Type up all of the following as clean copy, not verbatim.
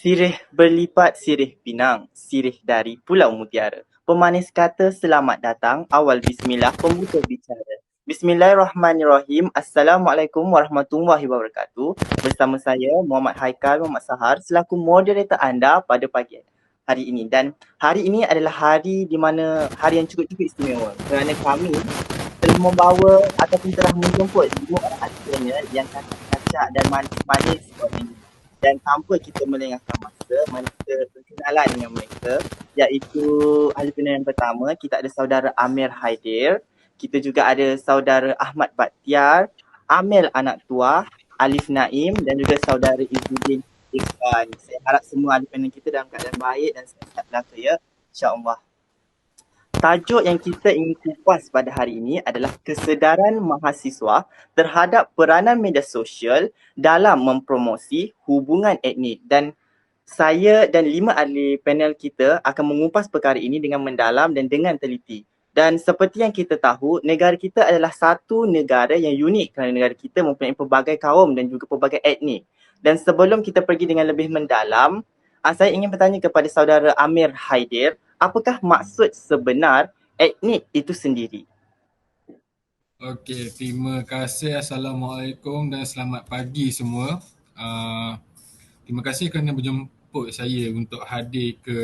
Sirih berlipat sirih pinang, sirih dari Pulau Mutiara. Pemanis kata selamat datang, awal bismillah, pembuka bicara. Bismillahirrahmanirrahim. Assalamualaikum warahmatullahi wabarakatuh. Bersama saya Muhammad Haikal Muhammad Sahar selaku moderator anda pada pagi hari ini. Dan hari ini adalah hari di mana hari yang cukup-cukup istimewa kerana kami telah membawa ataupun telah menjemput 5 orang asalnya yang kacak-kacak dan manis-manis ini. Dan tanpa kita melengahkan masa, mari kita berkenalan dengan mereka, iaitu ahli panel yang pertama, kita ada saudara Amir Haidir, kita juga ada saudara Ahmad Baktiar, Amel anak tua, Alif Naim dan juga saudara Izzuddin Irfan. Saya harap semua ahli panel kita dalam keadaan baik dan sihat belaka ya, insya-Allah. Tajuk yang kita ingin kupas pada hari ini adalah kesedaran mahasiswa terhadap peranan media sosial dalam mempromosi hubungan etnik, dan saya dan 5 ahli panel kita akan mengupas perkara ini dengan mendalam dan dengan teliti. Dan seperti yang kita tahu, negara kita adalah satu negara yang unik kerana negara kita mempunyai pelbagai kaum dan juga pelbagai etnik. Dan sebelum kita pergi dengan lebih mendalam, saya ingin bertanya kepada saudara Amir Haidir, apakah maksud sebenar etnik itu sendiri? Okey, terima kasih. Assalamualaikum dan selamat pagi semua. Terima kasih kerana berjemput saya untuk hadir ke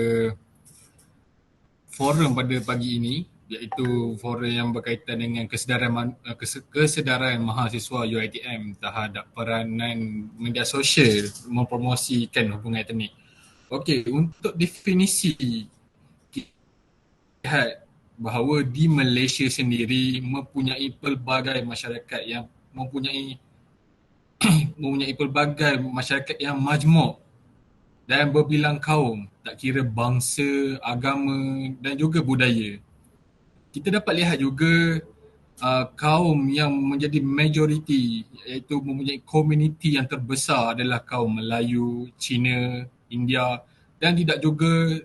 forum pada pagi ini, iaitu forum yang berkaitan dengan kesedaran mahasiswa UiTM terhadap peranan media sosial mempromosikan hubungan etnik. Okey, untuk definisi, kita lihat bahawa di Malaysia sendiri mempunyai pelbagai masyarakat yang mempunyai pelbagai masyarakat yang majmuk dan berbilang kaum, tak kira bangsa, agama dan juga budaya. Kita dapat lihat juga kaum yang menjadi majoriti, iaitu mempunyai komuniti yang terbesar adalah kaum Melayu, Cina, India, dan tidak juga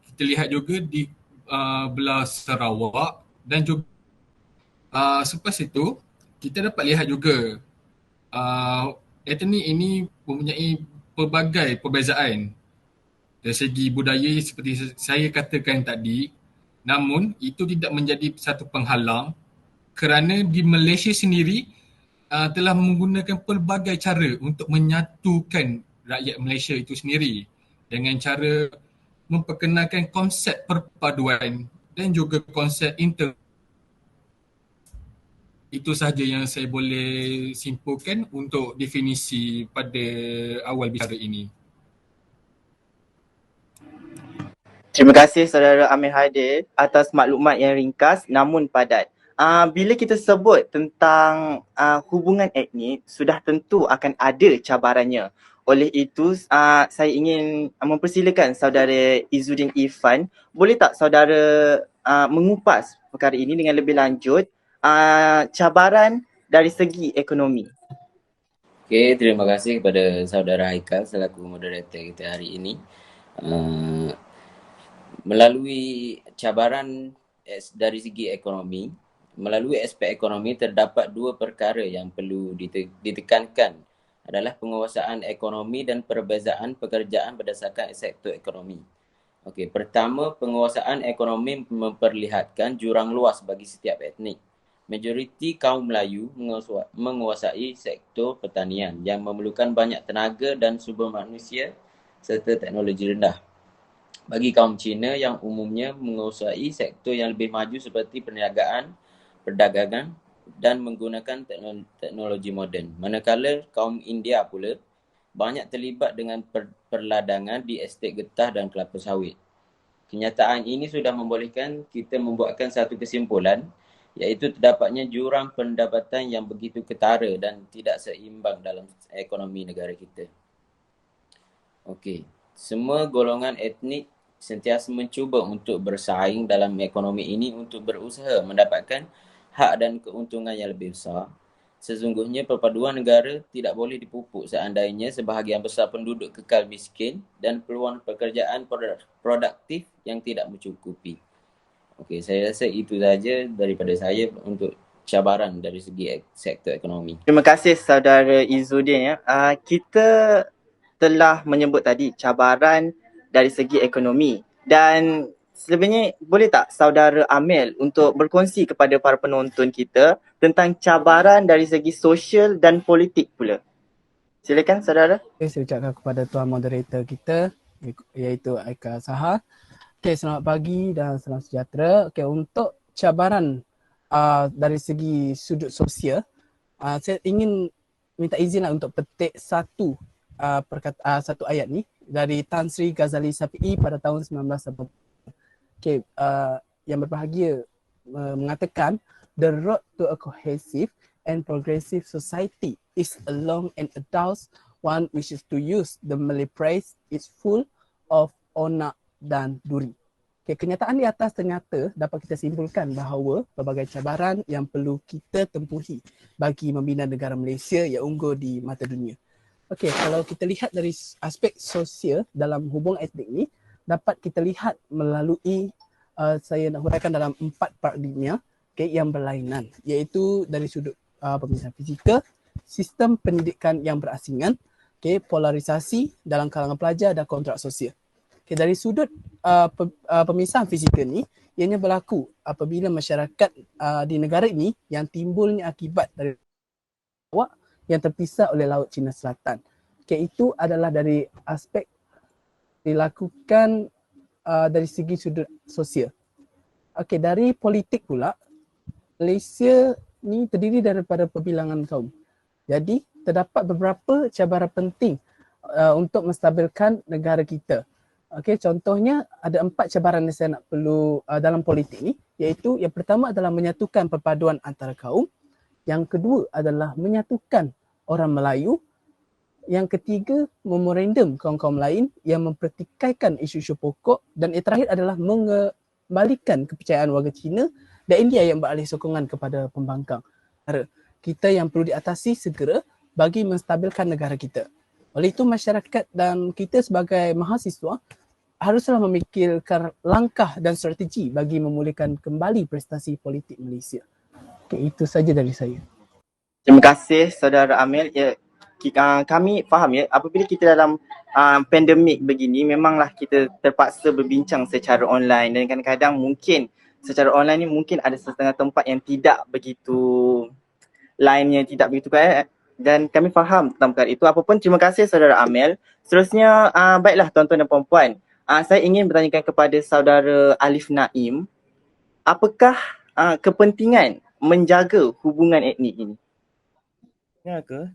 kita lihat juga di belah Sarawak dan juga selepas itu kita dapat lihat juga etnik ini mempunyai pelbagai perbezaan dari segi budaya seperti saya katakan tadi, namun itu tidak menjadi satu penghalang kerana di Malaysia sendiri telah menggunakan pelbagai cara untuk menyatukan rakyat Malaysia itu sendiri dengan cara memperkenalkan konsep perpaduan dan juga konsep itu sahaja yang saya boleh simpulkan untuk definisi pada awal bicara ini. Terima kasih saudara Amir Haidir atas maklumat yang ringkas namun padat. Bila kita sebut tentang hubungan etnik, sudah tentu akan ada cabarannya. Oleh itu, saya ingin mempersilakan saudara Izzuddin Irfan, boleh tak saudara mengupas perkara ini dengan lebih lanjut, cabaran dari segi ekonomi? Okey, terima kasih kepada saudara Haikal selaku moderator kita hari ini. Melalui cabaran dari segi ekonomi, melalui aspek ekonomi terdapat dua perkara yang perlu ditekankan adalah penguasaan ekonomi dan perbezaan pekerjaan berdasarkan sektor ekonomi. Okey, pertama, penguasaan ekonomi memperlihatkan jurang luas bagi setiap etnik. Majoriti kaum Melayu menguasai sektor pertanian yang memerlukan banyak tenaga dan sumber manusia serta teknologi rendah. Bagi kaum Cina yang umumnya menguasai sektor yang lebih maju seperti perniagaan, perdagangan dan menggunakan teknologi moden. Manakala kaum India pula banyak terlibat dengan perladangan di estet getah dan kelapa sawit. Kenyataan ini sudah membolehkan kita membuatkan satu kesimpulan, iaitu terdapatnya jurang pendapatan yang begitu ketara dan tidak seimbang dalam ekonomi negara kita. Okey, semua golongan etnik sentiasa mencuba untuk bersaing dalam ekonomi ini untuk berusaha mendapatkan hak dan keuntungan yang lebih besar. Sesungguhnya perpaduan negara tidak boleh dipupuk seandainya sebahagian besar penduduk kekal miskin dan peluang pekerjaan produktif yang tidak mencukupi. Okey, saya rasa itu saja daripada saya untuk cabaran dari segi sektor ekonomi. Terima kasih saudara Izzuddin ya. Kita telah menyebut tadi cabaran dari segi ekonomi. Dan selebihnya boleh tak saudara Amel untuk berkongsi kepada para penonton kita tentang cabaran dari segi sosial dan politik pula. Silakan saudara. Okay, saya ucapkan kepada tuan moderator kita iaitu Aika Sahar. Okay, selamat pagi dan salam sejahtera. Okay, untuk cabaran dari segi sudut sosial, saya ingin minta izin untuk petik satu ayat ni dari Tan Sri Ghazali Shafi'i pada tahun 1980. Okay, yang berbahagia mengatakan, the road to a cohesive and progressive society is a long and arduous one which is to use the Malay phrase is full of onak dan duri. Okay, kenyataan di atas ternyata dapat kita simpulkan bahawa pelbagai cabaran yang perlu kita tempuhi bagi membina negara Malaysia yang unggul di mata dunia. Okey, kalau kita lihat dari aspek sosial dalam hubungan etnik ni, dapat kita lihat melalui saya nak huraikan dalam 4 paradigma yang berlainan, iaitu dari sudut pemisahan fizikal, sistem pendidikan yang berasingan, polarisasi dalam kalangan pelajar dan kontrak sosial. Dari sudut pemisahan fizikal ni, ianya berlaku apabila masyarakat di negara ini yang timbulnya akibat dari awak yang terpisah oleh Laut Cina Selatan. Itu adalah dari aspek dilakukan dari segi sudut sosial. Dari politik pula, Malaysia ni terdiri daripada perbilangan kaum. Jadi terdapat beberapa cabaran penting untuk menstabilkan negara kita. Contohnya ada 4 cabaran yang saya nak perlu dalam politik ni, iaitu yang pertama adalah menyatukan perpaduan antara kaum, yang kedua adalah menyatukan orang Melayu, yang ketiga memorandum kaum-kaum lain yang mempertikaikan isu-isu pokok, dan yang terakhir adalah mengembalikan kepercayaan warga Cina dan India yang beralih sokongan kepada pembangkang. Kita yang perlu diatasi segera bagi menstabilkan negara kita. Oleh itu masyarakat dan kita sebagai mahasiswa haruslah memikirkan langkah dan strategi bagi memulihkan kembali prestasi politik Malaysia. Itu saja dari saya. Terima kasih saudara Amel. Ya, kami faham ya, apabila kita dalam pandemik begini, memanglah kita terpaksa berbincang secara online, dan kadang-kadang mungkin secara online ni mungkin ada setengah tempat yang tidak begitu, line-nya tidak begitu baik, dan kami faham tentang perkara itu. Apapun, terima kasih saudara Amel. Seterusnya, baiklah tuan-tuan dan puan-puan, saya ingin bertanyakan kepada saudara Alif Naim, apakah kepentingan menjaga hubungan etnik ini? Ya ke?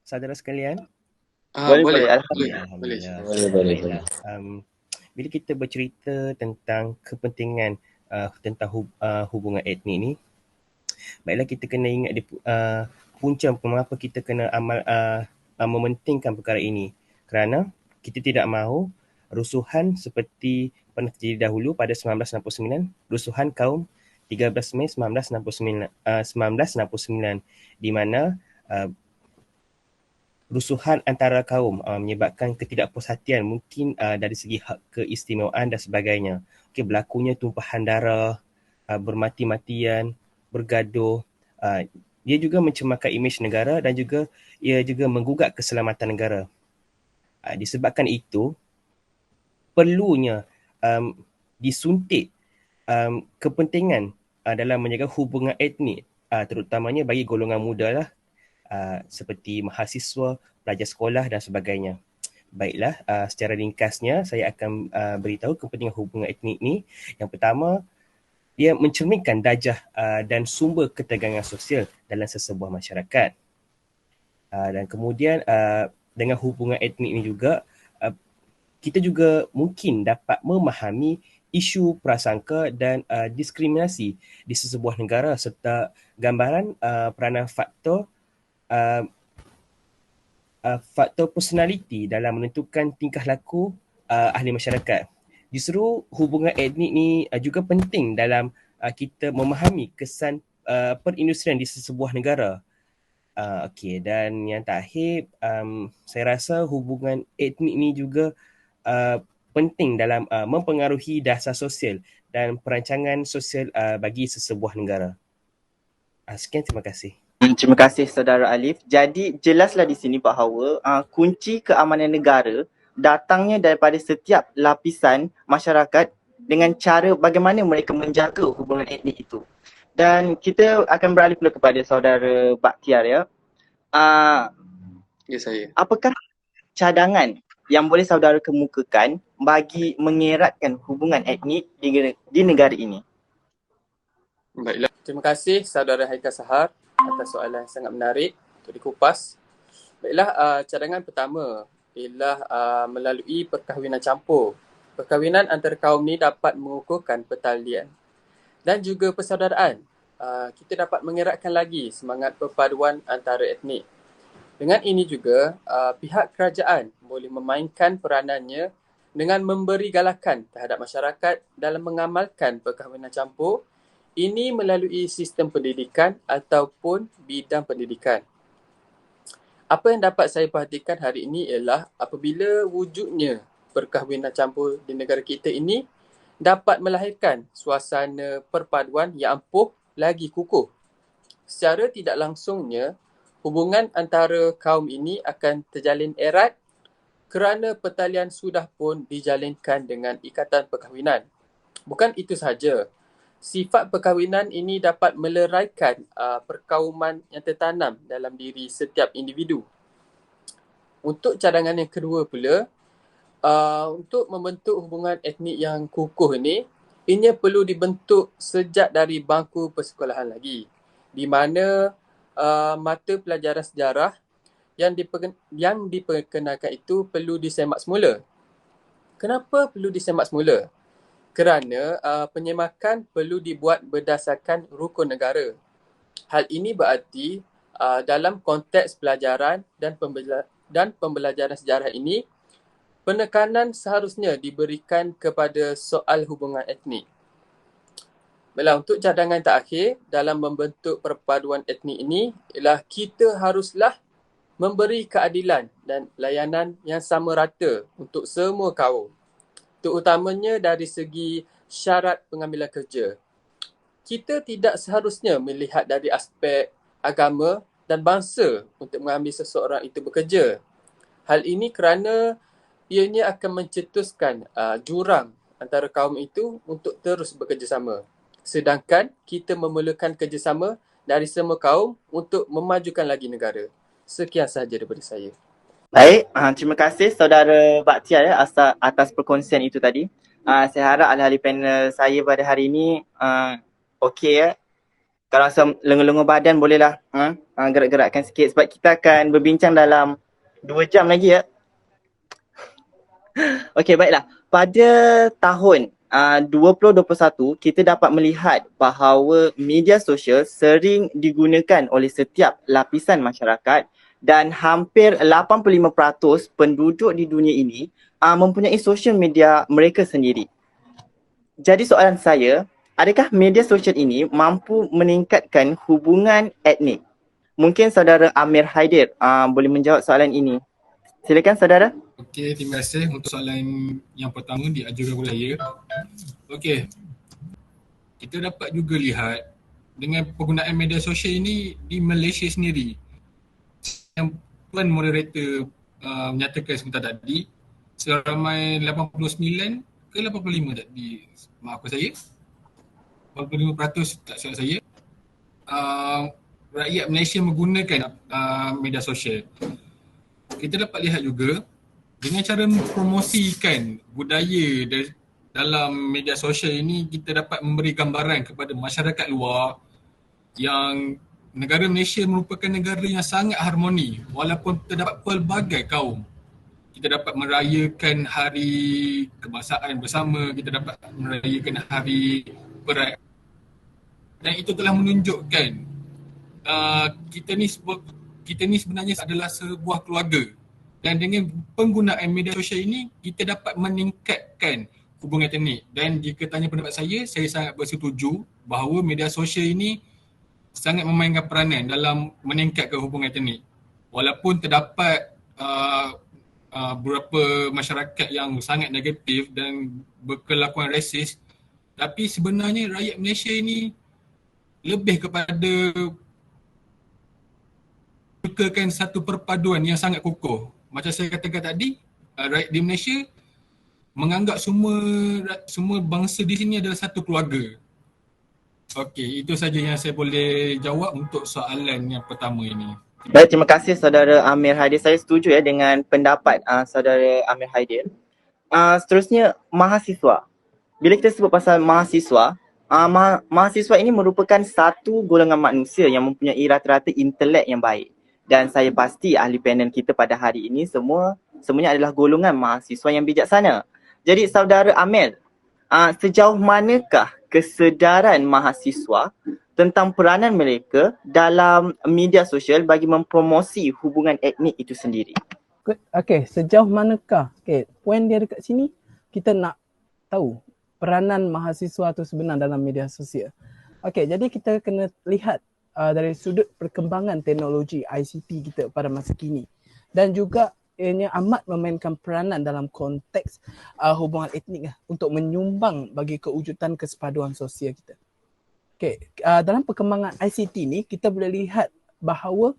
Saudara sekalian? Boleh. Alhamdulillah. Boleh. Bila kita bercerita tentang kepentingan tentang hubungan etnik ni, baiklah kita kena ingat punca mengapa kita kena mementingkan perkara ini. Kerana kita tidak mahu rusuhan seperti pernah terjadi dahulu pada 1969, rusuhan kaum 13 Mei 1969, di mana rusuhan antara kaum menyebabkan ketidakpuas hatian mungkin dari segi hak keistimewaan dan sebagainya. Berlakunya tumpahan darah, bermati-matian, bergaduh. Dia juga mencemarkan imej negara dan juga ia juga menggugat keselamatan negara. Disebabkan itu, perlunya disuntik kepentingan dalam menjaga hubungan etnik, terutamanya bagi golongan muda lah, seperti mahasiswa, pelajar sekolah dan sebagainya. Baiklah, secara ringkasnya saya akan beritahu kepentingan hubungan etnik ni. Yang pertama, dia mencerminkan darjah dan sumber ketegangan sosial dalam sesebuah masyarakat. Dan kemudian dengan hubungan etnik ni juga, kita juga mungkin dapat memahami isu prasangka dan diskriminasi di sesebuah negara serta gambaran peranan faktor personaliti dalam menentukan tingkah laku ahli masyarakat. Justru hubungan etnik ni juga penting dalam kita memahami kesan perindustrian di sesebuah negara. Dan yang terakhir, saya rasa hubungan etnik ni juga penting dalam mempengaruhi dasar sosial dan perancangan sosial bagi sesebuah negara. Sekian, terima kasih. Terima kasih Saudara Alif. Jadi jelaslah di sini bahawa kunci keamanan negara datangnya daripada setiap lapisan masyarakat dengan cara bagaimana mereka menjaga hubungan etnik itu. Dan kita akan beralih pula kepada Saudara Bakhtiar ya. Ya, saya. Apakah cadangan yang boleh saudara kemukakan bagi mengeratkan hubungan etnik di negara ini? Baiklah. Terima kasih Saudara Haikal Sahar atas soalan yang sangat menarik untuk dikupas. Baiklah, cadangan pertama ialah melalui perkahwinan campur. Perkahwinan antara kaum ni dapat mengukuhkan pertalian dan juga persaudaraan. Kita dapat mengeratkan lagi semangat perpaduan antara etnik. Dengan ini juga, pihak kerajaan boleh memainkan peranannya dengan memberi galakan terhadap masyarakat dalam mengamalkan perkahwinan campur, ini melalui sistem pendidikan ataupun bidang pendidikan. Apa yang dapat saya perhatikan hari ini ialah apabila wujudnya perkahwinan campur di negara kita ini dapat melahirkan suasana perpaduan yang ampuh lagi kukuh. Secara tidak langsungnya, hubungan antara kaum ini akan terjalin erat kerana pertalian sudah pun dijalinkan dengan ikatan perkahwinan. Bukan itu sahaja, sifat perkahwinan ini dapat meleraikan perkauman yang tertanam dalam diri setiap individu. Untuk cadangan yang kedua pula, untuk membentuk hubungan etnik yang kukuh ini, ianya perlu dibentuk sejak dari bangku persekolahan lagi, di mana mata pelajaran sejarah yang diperkenalkan itu perlu disemak semula. Kenapa perlu disemak semula? Kerana penyemakan perlu dibuat berdasarkan rukun negara. Hal ini berarti dalam konteks pelajaran dan pembelajaran sejarah ini, penekanan seharusnya diberikan kepada soal hubungan etnik. Baiklah, untuk cadangan terakhir dalam membentuk perpaduan etnik ini ialah kita haruslah memberi keadilan dan layanan yang sama rata untuk semua kaum, terutamanya dari segi syarat pengambilan kerja. Kita tidak seharusnya melihat dari aspek agama dan bangsa untuk mengambil seseorang itu bekerja. Hal ini kerana ianya akan mencetuskan jurang antara kaum itu untuk terus bekerjasama. Sedangkan kita memerlukan kerjasama dari semua kaum untuk memajukan lagi negara. Sekian sahaja daripada saya. Baik, terima kasih Saudara Bakhtiar ya, atas perkongsian itu tadi. Saya harap ahli-ahli panel saya pada hari ini okey ya. Kalau rasa lenga-lenga badan bolehlah gerak-gerakkan sikit sebab kita akan berbincang dalam 2 jam lagi ya. Okey, baiklah. Pada tahun 2021, kita dapat melihat bahawa media sosial sering digunakan oleh setiap lapisan masyarakat dan hampir 85% penduduk di dunia ini mempunyai sosial media mereka sendiri. Jadi soalan saya, adakah media sosial ini mampu meningkatkan hubungan etnik? Mungkin Saudara Amir Haidir boleh menjawab soalan ini. Silakan saudara. Okey, terima kasih untuk soalan yang pertama di Ajuran Budaya. Okey, kita dapat juga lihat dengan penggunaan media sosial ini di Malaysia sendiri. Yang Puan Moderator menyatakan sebentar tadi, seramai 89 ke 85 tadi, maafkan saya, 85% tak silap saya, rakyat Malaysia menggunakan media sosial. Kita dapat lihat juga dengan cara mempromosikan budaya dalam media sosial ini, kita dapat memberi gambaran kepada masyarakat luar yang negara Malaysia merupakan negara yang sangat harmoni walaupun terdapat pelbagai kaum. Kita dapat merayakan hari kebangsaan bersama, kita dapat merayakan hari Pride. Dan itu telah menunjukkan kita ni sebenarnya adalah sebuah keluarga. Dan dengan penggunaan media sosial ini, kita dapat meningkatkan hubungan etnik. Dan jika tanya pendapat saya sangat bersetuju bahawa media sosial ini sangat memainkan peranan dalam meningkatkan hubungan etnik. Walaupun terdapat beberapa masyarakat yang sangat negatif dan berkelakuan rasis, tapi sebenarnya rakyat Malaysia ini lebih kepada menyukakan satu perpaduan yang sangat kukuh. Macam saya katakan tadi, rakyat di Malaysia menganggap semua bangsa di sini adalah satu keluarga. Okey, itu saja yang saya boleh jawab untuk soalan yang pertama ini. Baik, terima kasih saudara Amir Haidir. Saya setuju ya dengan pendapat saudara Amir Haidir. Seterusnya, mahasiswa. Bila kita sebut pasal mahasiswa, mahasiswa ini merupakan satu golongan manusia yang mempunyai rata-rata intelek yang baik. Dan saya pasti ahli panel kita pada hari ini semuanya adalah golongan mahasiswa yang bijaksana. Jadi saudara Amir, sejauh manakah kesedaran mahasiswa tentang peranan mereka dalam media sosial bagi mempromosi hubungan etnik itu sendiri? Okey, sejauh manakah? Okey, poin dia dekat sini kita nak tahu peranan mahasiswa itu sebenar dalam media sosial. Okey, jadi kita kena lihat dari sudut perkembangan teknologi ICT kita pada masa kini dan juga ianya amat memainkan peranan dalam konteks hubungan etnik untuk menyumbang bagi kewujudan kesepaduan sosial kita. Okey, dalam perkembangan ICT ni kita boleh lihat bahawa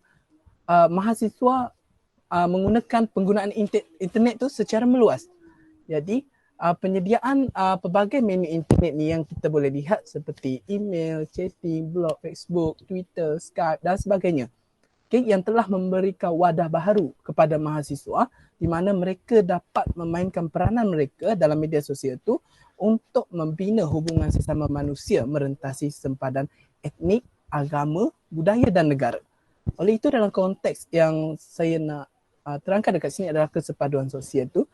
mahasiswa menggunakan penggunaan internet tu secara meluas. Jadi penyediaan pelbagai menu internet ni yang kita boleh lihat seperti email, chatting, blog, Facebook, Twitter, Skype dan sebagainya. Okay, yang telah memberikan wadah baharu kepada mahasiswa di mana mereka dapat memainkan peranan mereka dalam media sosial itu untuk membina hubungan sesama manusia merentasi sempadan etnik, agama, budaya dan negara. Oleh itu dalam konteks yang saya nak terangkan dekat sini adalah kesepaduan sosial itu,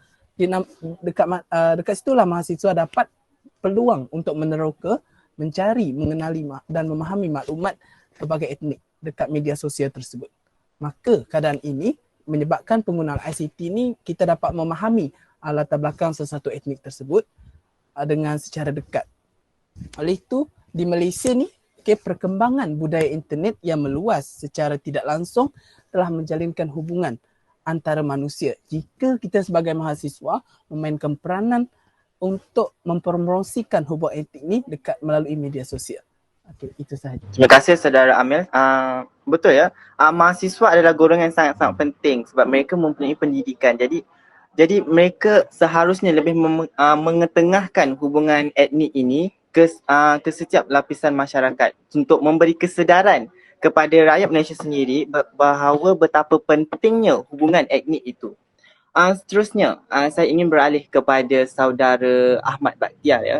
dekat situlah mahasiswa dapat peluang untuk meneroka, mencari, mengenali dan memahami maklumat pelbagai etnik dekat media sosial tersebut. Maka keadaan ini menyebabkan penggunaan ICT ni kita dapat memahami latar belakang sesuatu etnik tersebut dengan secara dekat. Oleh itu di Malaysia ni perkembangan budaya internet yang meluas secara tidak langsung telah menjalinkan hubungan antara manusia. Jika kita sebagai mahasiswa memainkan peranan untuk mempromosikan hubungan etnik ni dekat melalui media sosial. Okey, itu sahaja. Terima kasih saudara Amir. Betul ya. Mahasiswa adalah golongan yang sangat-sangat penting sebab mereka mempunyai pendidikan. Jadi mereka seharusnya lebih mengetengahkan hubungan etnik ini ke setiap lapisan masyarakat untuk memberi kesedaran kepada rakyat Malaysia sendiri bahawa betapa pentingnya hubungan etnik itu. Seterusnya, saya ingin beralih kepada saudara Ahmad Bakhtiar ya.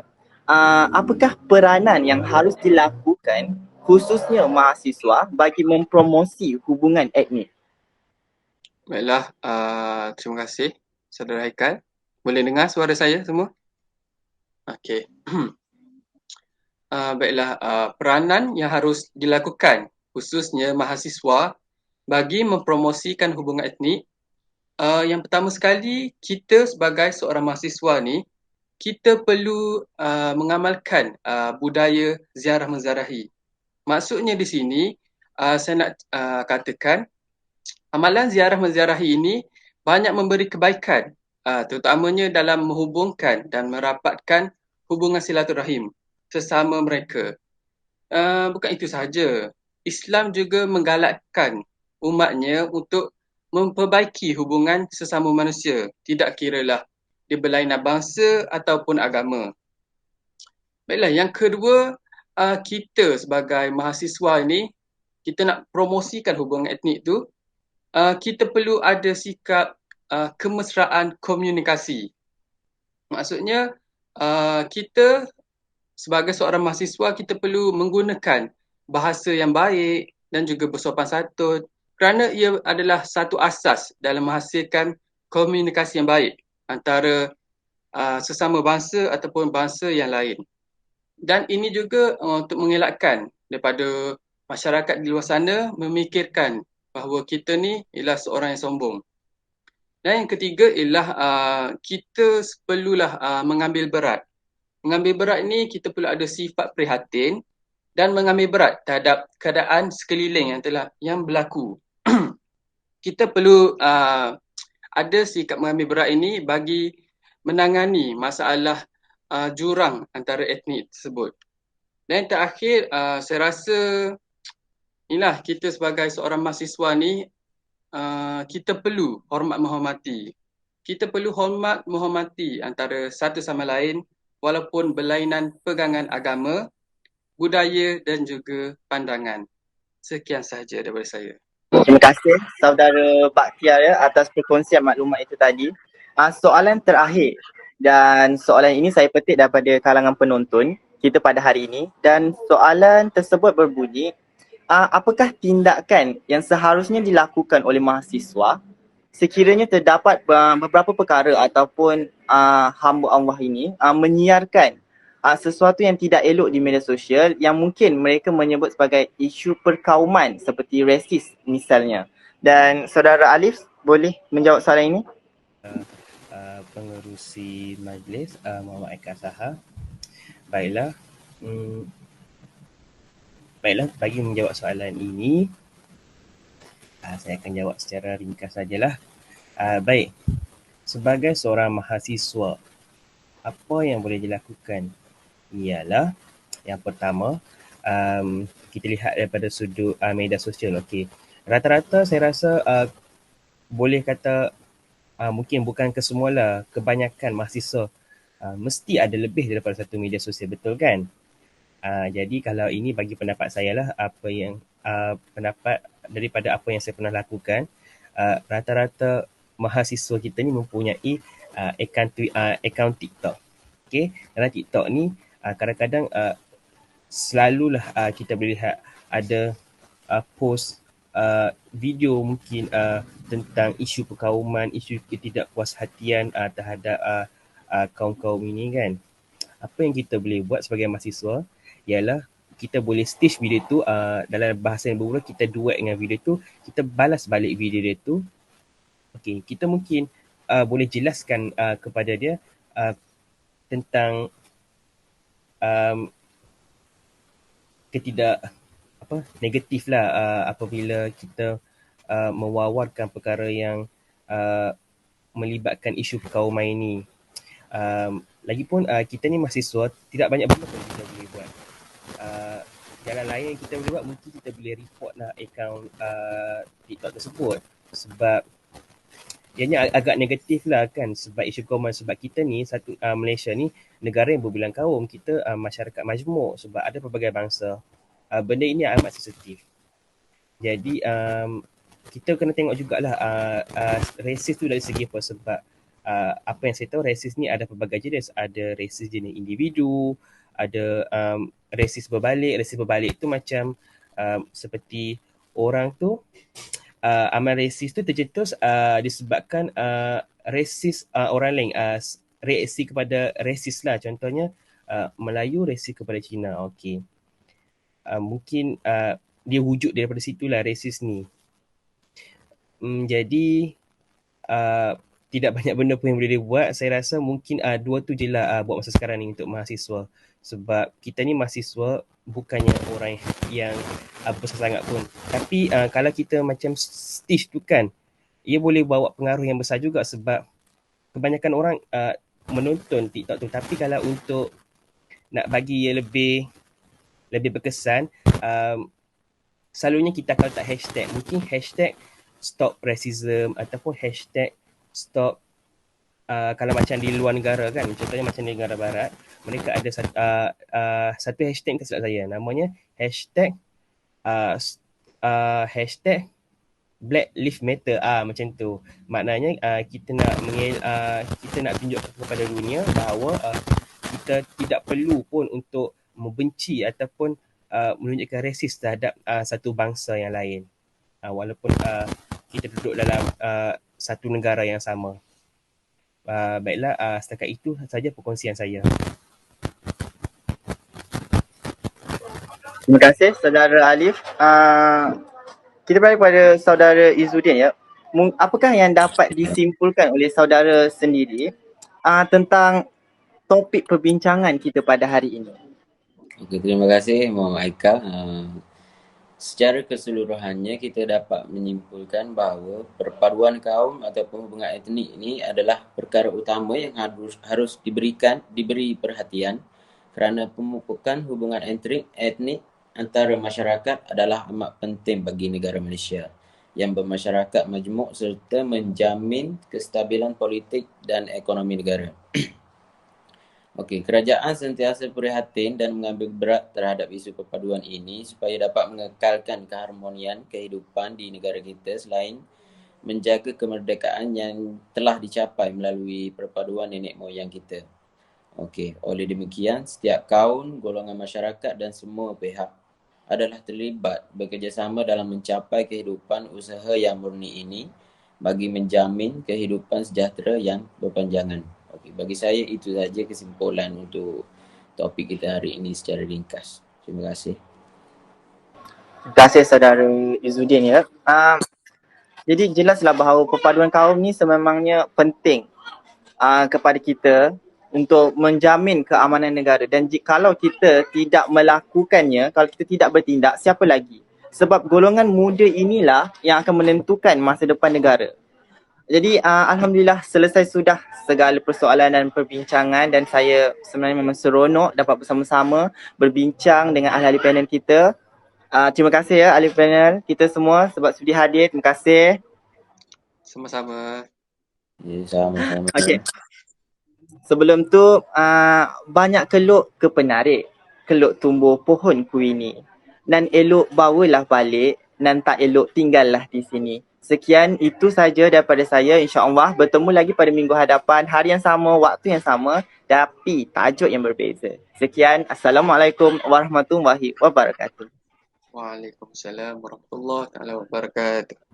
Apakah peranan yang harus dilakukan khususnya mahasiswa bagi mempromosi hubungan etnik? Baiklah, terima kasih saudara Haikal. Boleh dengar suara saya semua? Okey. Baiklah, peranan yang harus dilakukan khususnya mahasiswa bagi mempromosikan hubungan etnik. Yang pertama sekali, kita sebagai seorang mahasiswa ni, kita perlu mengamalkan budaya ziarah menziarahi. Maksudnya di sini, saya nak katakan, amalan ziarah menziarahi ini banyak memberi kebaikan, terutamanya dalam menghubungkan dan merapatkan hubungan silaturahim sesama mereka. Bukan itu sahaja, Islam juga menggalakkan umatnya untuk memperbaiki hubungan sesama manusia, tidak kiralah dia berlainan bangsa ataupun agama. Baiklah, yang kedua, kita sebagai mahasiswa ini, kita nak promosikan hubungan etnik tu, kita perlu ada sikap kemesraan komunikasi. Maksudnya, kita sebagai seorang mahasiswa, kita perlu menggunakan bahasa yang baik dan juga bersopan santun kerana ia adalah satu asas dalam menghasilkan komunikasi yang baik antara sesama bangsa ataupun bangsa yang lain. Dan ini juga untuk mengelakkan daripada masyarakat di luar sana memikirkan bahawa kita ni ialah seorang yang sombong. Dan yang ketiga ialah kita perlulah mengambil berat. Mengambil berat ini kita perlu ada sifat prihatin dan mengambil berat terhadap keadaan sekeliling yang berlaku. Kita perlu ada sikap mengambil berat ini bagi menangani masalah jurang antara etnik tersebut. Dan yang terakhir, saya rasa inilah kita sebagai seorang mahasiswa ni kita perlu hormat menghormati. Kita perlu hormat menghormati antara satu sama lain walaupun berlainan pegangan agama, budaya dan juga pandangan. Sekian sahaja daripada saya. Terima kasih saudara Baktiar atas perkongsian maklumat itu tadi. Soalan terakhir dan soalan ini saya petik daripada kalangan penonton kita pada hari ini dan soalan tersebut berbunyi, apakah tindakan yang seharusnya dilakukan oleh mahasiswa sekiranya terdapat beberapa perkara ataupun hamba Allah ini menyiarkan sesuatu yang tidak elok di media sosial yang mungkin mereka menyebut sebagai isu perkauman seperti rasis misalnya. Dan saudara Alif boleh menjawab soalan ini? Pengerusi majlis Muhammad Eka Saha. Baiklah. Baiklah, bagi menjawab soalan ini, saya akan jawab secara ringkas sajalah. Baik, sebagai seorang mahasiswa, apa yang boleh dilakukan ialah yang pertama, kita lihat daripada sudut media sosial. Okey, rata-rata saya rasa boleh kata mungkin bukan kesemualah, kebanyakan mahasiswa mesti ada lebih daripada satu media sosial, betul kan? Jadi kalau ini bagi pendapat saya lah, apa yang pendapat daripada apa yang saya pernah lakukan, rata-rata mahasiswa kita ni mempunyai akaun TikTok. Okay? Dalam TikTok ni kadang-kadang selalulah kita boleh lihat ada post video mungkin tentang isu perkauman, isu ketidakpuashatian terhadap kaum-kaum ini kan. Apa yang kita boleh buat sebagai mahasiswa ialah kita boleh stitch video tu dalam bahasa yang bermula, kita duet dengan video tu, kita balas balik video dia tu. Okay, kita mungkin boleh jelaskan kepada dia tentang negatif lah apabila kita mewawarkan perkara yang melibatkan isu perkauman ini. Lagipun kita ni mahasiswa, tidak banyak benda pun kita boleh buat. Jalan lain yang kita boleh buat, mungkin kita boleh report lah akaun TikTok tersebut, sebab ianya agak negatif lah kan, sebab isu perkauman. Sebab kita ni Malaysia ni negara yang berbilang kaum, kita masyarakat majmuk, sebab ada pelbagai bangsa. Benda ini amat sensitif. Jadi kita kena tengok jugalah rasis tu dari segi apa, sebab apa yang saya tahu, rasis ni ada pelbagai jenis. Ada rasis jenis individu, ada rasis berbalik. Rasis berbalik tu macam seperti orang tu amal rasis tu tercetus disebabkan rasis orang lain, reaksi kepada rasis lah. Contohnya Melayu reaksi kepada Cina. Okey. Mungkin dia wujud daripada situlah rasis ni. Jadi tidak banyak benda pun yang boleh dia buat. Saya rasa mungkin dua tu je lah buat masa sekarang ni untuk mahasiswa. Sebab kita ni mahasiswa bukannya orang yang besar sangat pun. Tapi kalau kita macam stitch tu kan, ia boleh bawa pengaruh yang besar juga, sebab kebanyakan orang menonton TikTok tu. Tapi kalau untuk nak bagi ia lebih berkesan, selalunya kita akan letak hashtag. Mungkin hashtag stop racism ataupun hashtag stop kalau macam di luar negara kan, contohnya macam di negara barat, mereka ada satu hashtag, tak silap saya, namanya hashtag hashtag Black Lives Matter, macam tu. Maknanya kita nak tunjukkan kepada dunia bahawa kita tidak perlu pun untuk membenci ataupun menunjukkan rasis terhadap satu bangsa yang lain, walaupun kita duduk dalam satu negara yang sama. Baiklah, setakat itu saja perkongsian saya. Terima kasih saudara Alif. Kita balik kepada saudara Izzuddin ya. Apakah yang dapat disimpulkan oleh saudara sendiri tentang topik perbincangan kita pada hari ini? Okey, terima kasih Muhammad Aikal. Secara keseluruhannya kita dapat menyimpulkan bahawa perpaduan kaum ataupun hubungan etnik ini adalah perkara utama yang harus diberi perhatian, kerana pemupukan hubungan etnik antara masyarakat adalah amat penting bagi negara Malaysia. yang bermasyarakat majmuk serta menjamin kestabilan politik dan ekonomi negara. Okey, kerajaan sentiasa prihatin dan mengambil berat terhadap isu perpaduan ini supaya dapat mengekalkan keharmonian kehidupan di negara kita selain menjaga kemerdekaan yang telah dicapai melalui perpaduan nenek moyang kita. Okey, oleh demikian setiap kaum, golongan masyarakat dan semua pihak adalah terlibat bekerjasama dalam mencapai kehidupan usaha yang murni ini bagi menjamin kehidupan sejahtera yang berpanjangan. Okey, bagi saya itu saja kesimpulan untuk topik kita hari ini secara ringkas. Terima kasih. Terima kasih saudara Izzuddin ya. Jadi jelaslah bahawa perpaduan kaum ni sememangnya penting kepada kita untuk menjamin keamanan negara, dan kalau kita tidak melakukannya, kalau kita tidak bertindak, siapa lagi? Sebab golongan muda inilah yang akan menentukan masa depan negara. Jadi alhamdulillah selesai sudah segala persoalan dan perbincangan, dan saya sebenarnya memang seronok dapat bersama-sama berbincang dengan ahli-ahli panel kita. Terima kasih ya ahli panel kita semua sebab sudi hadir. Terima kasih. Sama-sama. Ya, sama-sama. Okey. Sebelum tu banyak keluk ke penarik, keluk tumbuh pohon kuini. Nan elok bawalah balik, nan tak elok tinggallah di sini. Sekian, itu saja daripada saya. InsyaAllah bertemu lagi pada minggu hadapan, hari yang sama, waktu yang sama, tapi tajuk yang berbeza. Sekian, Assalamualaikum warahmatullahi wabarakatuh. Waalaikumsalam warahmatullahi wabarakatuh.